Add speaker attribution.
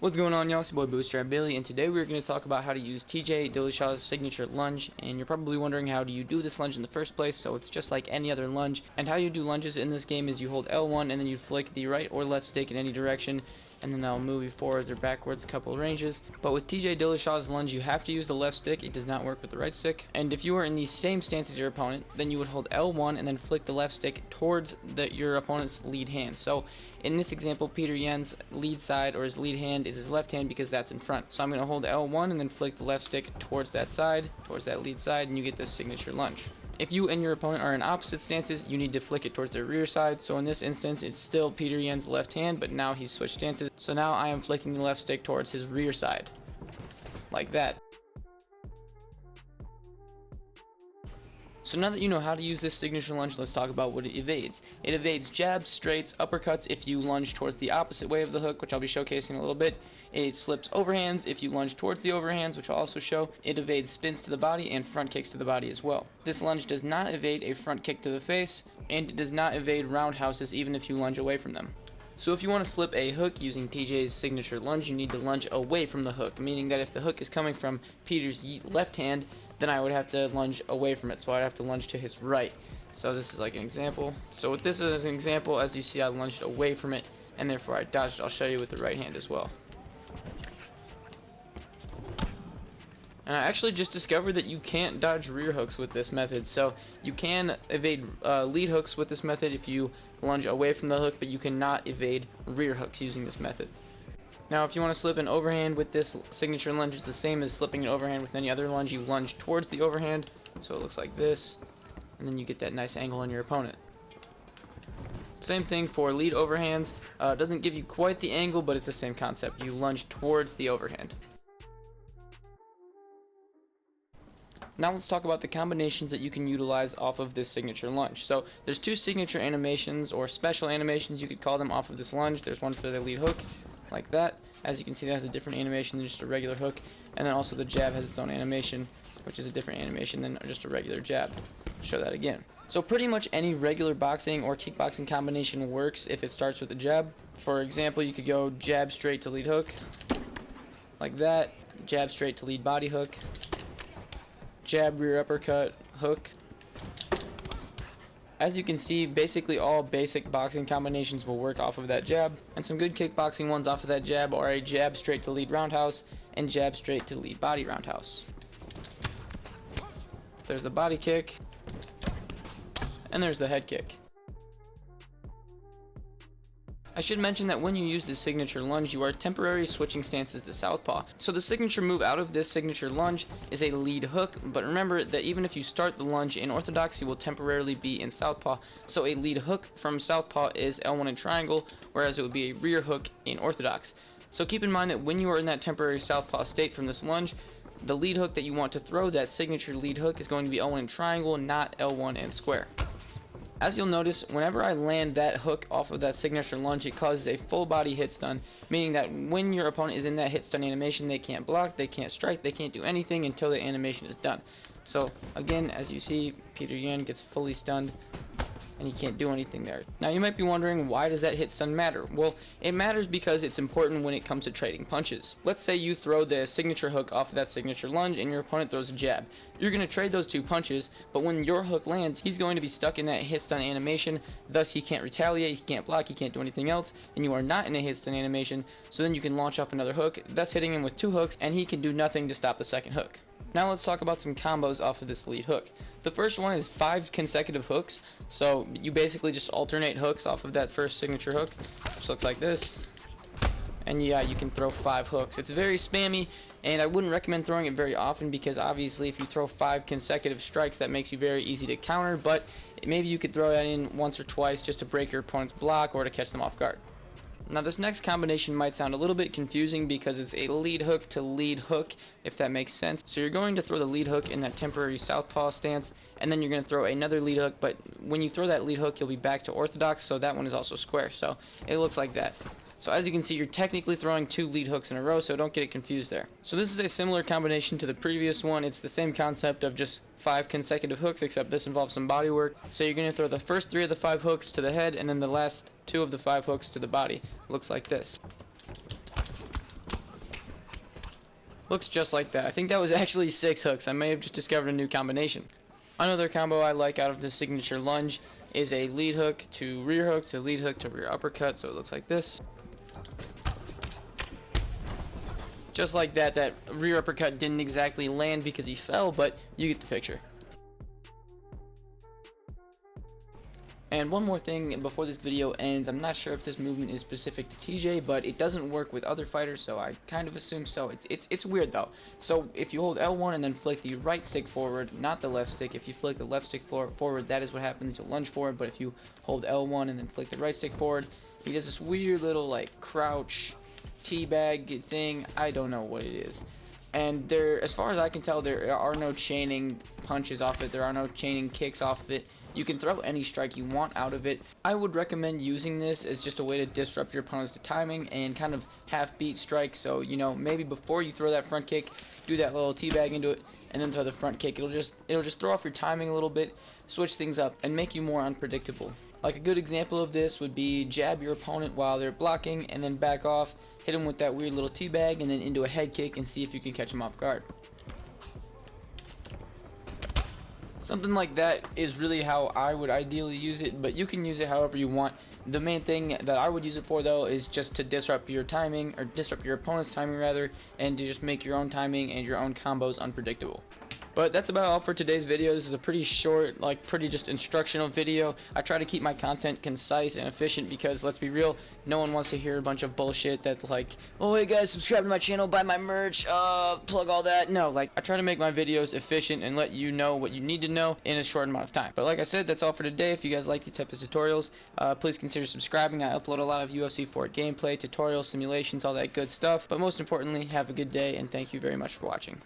Speaker 1: What's going on, y'all? It's your boy BootStrapBilly, and today we're going to talk about how to use TJ Dillashaw's signature lunge. And you're probably wondering, how do you do this lunge in the first place? So it's just like any other lunge, and how you do lunges in this game is you hold L1 and then you flick the right or left stick in any direction, and then that'll move you forwards or backwards a couple of ranges. But with TJ Dillashaw's lunge, you have to use the left stick. It does not work with the right stick. And if you were in the same stance as your opponent, then you would hold L1 and then flick the left stick towards your opponent's lead hand. So in this example, Peter Yan's lead side, or his lead hand, is his left hand because that's in front. So I'm going to hold L1 and then flick the left stick towards that side, towards that lead side, and you get this signature lunge. If you and your opponent are in opposite stances, you need to flick it towards their rear side. So in this instance, it's still Peter Yan's left hand, but now he's switched stances. So now I am flicking the left stick towards his rear side, like that. So now that you know how to use this signature lunge, let's talk about what it evades. It evades jabs, straights, uppercuts if you lunge towards the opposite way of the hook, which I'll be showcasing in a little bit. It slips overhands if you lunge towards the overhands, which I'll also show. It evades spins to the body and front kicks to the body as well. This lunge does not evade a front kick to the face, and it does not evade roundhouses even if you lunge away from them. So if you want to slip a hook using TJ's signature lunge, you need to lunge away from the hook, meaning that if the hook is coming from Peter's left hand, then I would have to lunge away from it, so I'd have to lunge to his right. So this is like an example. So with this as an example, as you see, I lunged away from it, and therefore I dodged. I'll show you with the right hand as well. And I actually just discovered that you can't dodge rear hooks with this method. So you can evade lead hooks with this method if you lunge away from the hook, but you cannot evade rear hooks using this method. Now, if you want to slip an overhand with this signature lunge, it's the same as slipping an overhand with any other lunge. You lunge towards the overhand, so it looks like this, and then you get that nice angle on your opponent. Same thing for lead overhands. It doesn't give you quite the angle, but it's the same concept. You lunge towards the overhand. Now let's talk about the combinations that you can utilize off of this signature lunge. So there's two signature animations, or special animations you could call them, off of this lunge. There's one for the lead hook, like that. As you can see, that has a different animation than just a regular hook. And then also the jab has its own animation, which is a different animation than just a regular jab. I'll show that again. So pretty much any regular boxing or kickboxing combination works if it starts with a jab. For example, you could go jab straight to lead hook, like that. Jab straight to lead body hook. Jab rear uppercut hook. As you can see, basically all basic boxing combinations will work off of that jab, and some good kickboxing ones off of that jab are a jab straight to lead roundhouse and jab straight to lead body roundhouse. There's the body kick, and there's the head kick. I should mention that when you use this signature lunge, you are temporarily switching stances to southpaw. So the signature move out of this signature lunge is a lead hook, but remember that even if you start the lunge in orthodox, you will temporarily be in southpaw. So a lead hook from southpaw is L1 in triangle, whereas it would be a rear hook in orthodox. So keep in mind that when you are in that temporary southpaw state from this lunge, the lead hook that you want to throw, that signature lead hook, is going to be L1 in triangle, not L1 in square. As you'll notice, whenever I land that hook off of that signature lunge, it causes a full body hit stun, meaning that when your opponent is in that hit stun animation, they can't block, they can't strike, they can't do anything until the animation is done. So again, as you see, Peter Yan gets fully stunned, and he can't do anything there. Now you might be wondering, why does that hit stun matter? Well, it matters because it's important when it comes to trading punches. Let's say you throw the signature hook off of that signature lunge and your opponent throws a jab. You're going to trade those two punches, but when your hook lands, he's going to be stuck in that hit stun animation, thus he can't retaliate, he can't block, he can't do anything else, and you are not in a hit stun animation, so then you can launch off another hook, thus hitting him with two hooks, and he can do nothing to stop the second hook. Now let's talk about some combos off of this lead hook. The first one is 5 consecutive hooks, so you basically just alternate hooks off of that first signature hook, which looks like this. And yeah, you can throw 5 hooks. It's very spammy, and I wouldn't recommend throwing it very often because obviously if you throw 5 consecutive strikes, that makes you very easy to counter, but maybe you could throw that in once or twice just to break your opponent's block or to catch them off guard. Now this next combination might sound a little bit confusing because it's a lead hook to lead hook, if that makes sense. So you're going to throw the lead hook in that temporary southpaw stance, and then you're going to throw another lead hook, but when you throw that lead hook, you'll be back to orthodox, so that one is also square. So it looks like that. So as you can see, you're technically throwing 2 lead hooks in a row, so don't get it confused there. So this is a similar combination to the previous one. It's the same concept of just 5 consecutive hooks, except this involves some body work. So you're going to throw the first 3 of the 5 hooks to the head, and then the last 2 of the 5 hooks to the body. Looks like this. Looks just like that. I think that was actually 6 hooks. I may have just discovered a new combination. Another combo I like out of the signature lunge is a lead hook to rear hook to lead hook to rear uppercut. So it looks like this. Just like that, that rear uppercut didn't exactly land because he fell, but you get the picture. And one more thing before this video ends, I'm not sure if this movement is specific to TJ, but it doesn't work with other fighters, so I kind of assume so. It's weird though. So if you hold L1 and then flick the right stick forward, not the left stick, if you flick the left stick forward, that is what happens. You'll lunge forward, but if you hold L1 and then flick the right stick forward, he does this weird little like crouch teabag thing. I don't know what it is. And there, as far as I can tell, there are no chaining punches off it. There are no chaining kicks off of it. You can throw any strike you want out of it. I would recommend using this as just a way to disrupt your opponent's timing and kind of half-beat strike. So, you know, maybe before you throw that front kick, do that little teabag into it, and then throw the front kick. It'll just throw off your timing a little bit, switch things up, and make you more unpredictable. Like a good example of this would be jab your opponent while they're blocking, and then back off, hit them with that weird little teabag, and then into a head kick, and see if you can catch them off guard. Something like that is really how I would ideally use it, but you can use it however you want. The main thing that I would use it for though is just to disrupt your timing, or disrupt your opponent's timing rather, and to just make your own timing and your own combos unpredictable. But that's about all for today's video. This is a pretty short, like pretty just instructional video. I try to keep my content concise and efficient because, let's be real, no one wants to hear a bunch of bullshit that's like, oh hey guys, subscribe to my channel, buy my merch, plug all that. No, like I try to make my videos efficient and let you know what you need to know in a short amount of time. But like I said, that's all for today. If you guys like these type of tutorials, please consider subscribing. I upload a lot of UFC4 gameplay, tutorials, simulations, all that good stuff. But most importantly, have a good day and thank you very much for watching.